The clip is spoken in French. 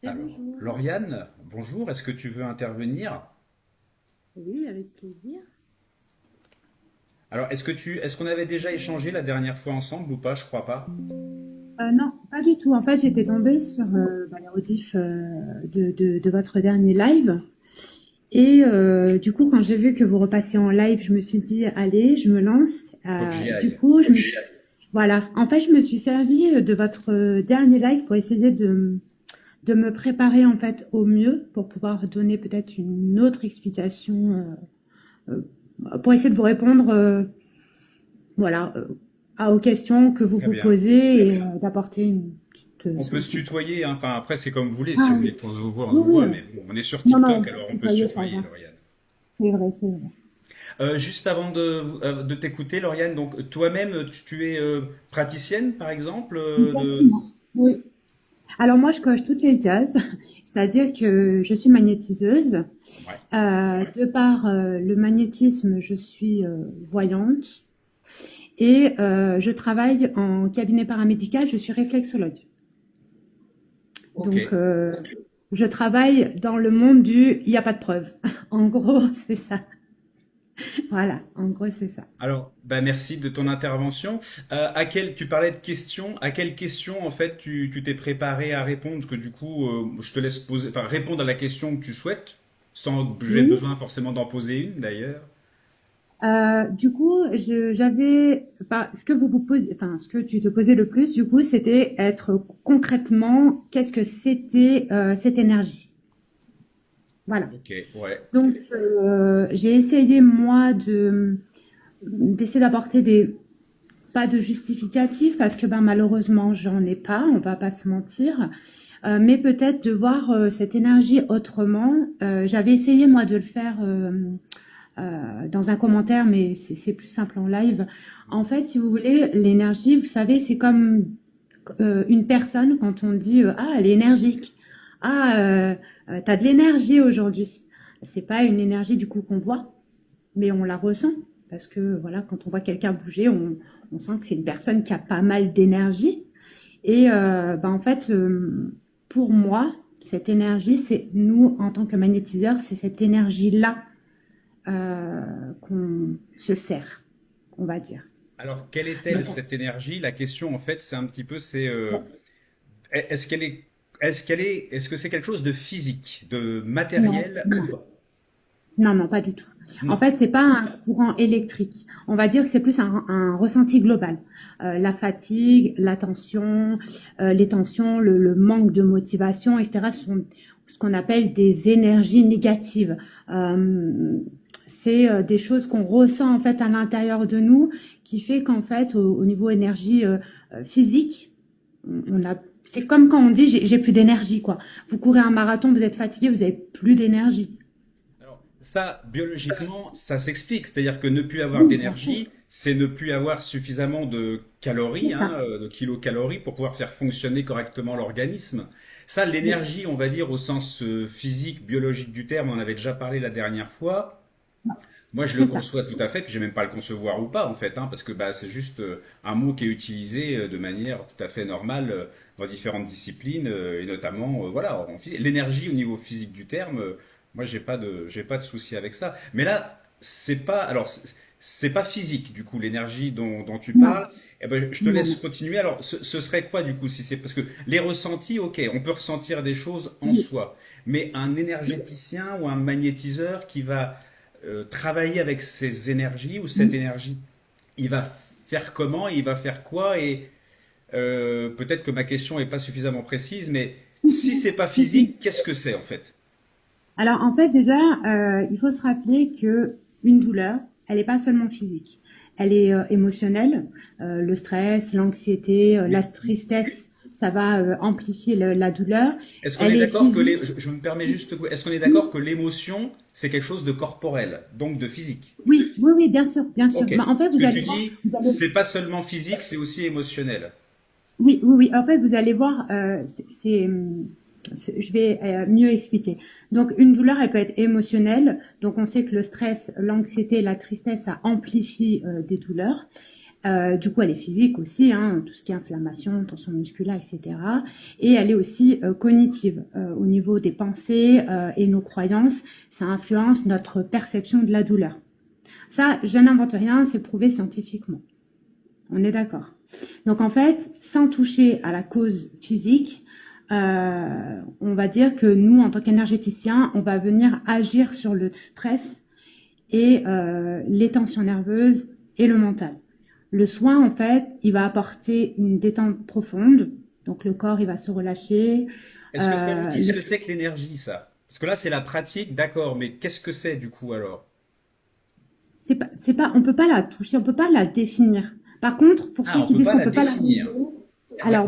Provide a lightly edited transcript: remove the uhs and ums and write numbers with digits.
Et Alors, bonjour. Lauriane, bonjour, est-ce que tu veux intervenir? Oui, avec plaisir. Alors, est-ce qu'on avait déjà échangé la dernière fois ensemble ou pas? Je crois pas. Non, pas du tout. En fait, j'étais tombée sur les rediffs de votre dernier live. Et du coup, quand j'ai vu que vous repassiez en live, je me suis dit, allez, je me lance. Faut que j'y Du aille. coup, voilà. En fait, je me suis servie de votre dernier live pour essayer de me préparer en fait au mieux pour pouvoir donner peut-être une autre explication, pour essayer de vous répondre voilà, aux questions que vous Très vous bien. posez et d'apporter une petite On peut se solution. tutoyer, hein. Enfin, après, c'est comme vous voulez. Si Ah vous oui, voulez qu'on se voit, on se oui, voit. oui. Mais bon, on est sur Non, non, on TikTok, peut alors se on peut se tutoyer, ça tutoyer, va. Lauriane. C'est vrai, c'est vrai. Juste avant de t'écouter, Lauriane, donc toi-même, tu es praticienne, par exemple, Exactement. Oui. Alors moi, je coche toutes les cases, c'est-à-dire que je suis magnétiseuse. Ouais. De par le magnétisme, je suis voyante et je travaille en cabinet paramédical, je suis réflexologue. Ok. Donc, je travaille dans le monde du il n'y a pas de preuve. En gros, c'est ça. Voilà, en gros, c'est ça. Alors, bah merci de ton intervention. Tu parlais de questions. À quelles questions, en fait, tu t'es préparé à répondre? Parce que du coup, je te laisse poser, enfin, répondre à la question que tu souhaites, sans que j'ai Oui. besoin forcément d'en poser une, d'ailleurs. Du coup, j'avais, enfin, ce que vous vous posez, enfin, ce que tu te posais le plus, du coup, c'était être concrètement, qu'est-ce que c'était cette énergie. Voilà. Ok, ouais. Donc, j'ai essayé moi d'essayer d'apporter des pas de justificatif parce que ben malheureusement j'en ai pas, on va pas se mentir. Mais peut-être de voir cette énergie autrement. J'avais essayé moi de le faire dans un commentaire, mais c'est plus simple en live. En fait, si vous voulez, l'énergie, vous savez, c'est comme une personne quand on dit ah elle est énergique, ah t'as de l'énergie aujourd'hui. C'est pas une énergie du coup qu'on voit, mais on la ressent parce que voilà, quand on voit quelqu'un bouger, on sent que c'est une personne qui a pas mal d'énergie. Et ben, en fait, pour moi, cette énergie, c'est nous en tant que magnétiseurs, c'est cette énergie-là qu'on se sert, on va dire. Alors, quelle est-elle, Donc, cette énergie? La question, en fait, c'est un petit peu, est-ce qu'elle est-ce que c'est quelque chose de physique, de non, matériel ou non. pas? Non, non, pas du tout. En Non. fait, c'est pas un courant électrique. On va dire que c'est plus un ressenti global. La fatigue, la tension, les tensions, le manque de motivation, etc. sont ce qu'on appelle des énergies négatives. Euh, c'est des choses qu'on ressent en fait à l'intérieur de nous, qui fait qu'en fait, au niveau énergie physique, on a c'est comme quand on dit j'ai plus d'énergie quoi. Vous courez un marathon, vous êtes fatigué, vous avez plus d'énergie. Alors, ça, biologiquement, ça s'explique. C'est-à-dire que ne plus avoir Oui, bien sûr. d'énergie, c'est ne plus avoir suffisamment de C'est calories, hein, ça. de kilocalories pour pouvoir faire fonctionner correctement l'organisme. Ça, Oui. l'énergie, on va dire au sens physique, biologique du terme, on en avait déjà parlé la dernière fois. Moi, je le C'est ça. conçois tout à fait, puis je vais même pas le concevoir ou pas, en fait, hein, parce que bah, c'est juste un mot qui est utilisé de manière tout à fait normale dans différentes disciplines, et notamment, voilà, l'énergie au niveau physique du terme, moi, j'ai pas de souci avec ça. Mais là, c'est pas physique, du coup, l'énergie dont tu Non, parles. Eh ben, je te non, laisse non. continuer. Alors, ce serait quoi, du coup, si c'est, parce que les ressentis, ok, on peut ressentir des choses en Oui. soi, mais un énergéticien ou un magnétiseur qui va travailler avec ces énergies ou cette Oui. énergie, il va faire comment, il va faire quoi et peut-être que ma question n'est pas suffisamment précise, mais Si, si si, c'est pas si, si. physique, qu'est-ce que c'est en fait? Alors, en fait, déjà, il faut se rappeler que une douleur, elle n'est pas seulement physique. Elle est émotionnelle. Le stress, l'anxiété, la Oui. tristesse, ça va amplifier la douleur. Est-ce qu'on est Elle est d'accord que physique. je me permets juste, est-ce qu'on est d'accord Oui, que l'émotion c'est quelque chose de corporel, donc de physique? oui, oui, oui, bien sûr, bien sûr. Ok. Mais en fait, Ce vous que allez tu voir, dis, vous allez c'est pas seulement physique, c'est aussi émotionnel. oui, oui, oui. En fait, vous allez voir, je vais mieux expliquer. Donc, une douleur, elle peut être émotionnelle. Donc, on sait que le stress, l'anxiété, la tristesse, ça amplifie des douleurs. Du coup, elle est physique aussi, hein, tout ce qui est inflammation, tension musculaire, etc. Et elle est aussi cognitive au niveau des pensées et nos croyances. Ça influence notre perception de la douleur. Ça, je n'invente rien, c'est prouvé scientifiquement. On est d'accord. Donc en fait, sans toucher à la cause physique, on va dire que nous, en tant qu'énergéticiens, on va venir agir sur le stress et les tensions nerveuses et le mental. Le soin, en fait, il va apporter une détente profonde. Donc le corps, il va se relâcher. Est-ce que ça vous dit ce Le... que c'est que l'énergie, ça? Parce que là, c'est la pratique, d'accord, mais qu'est-ce que c'est du coup alors? c'est pas, on peut pas la toucher, on peut pas la définir. Par contre, pour Ah, ceux on qui peut disent pas qu'on la peut pas la définir. mesurer, alors D'accord.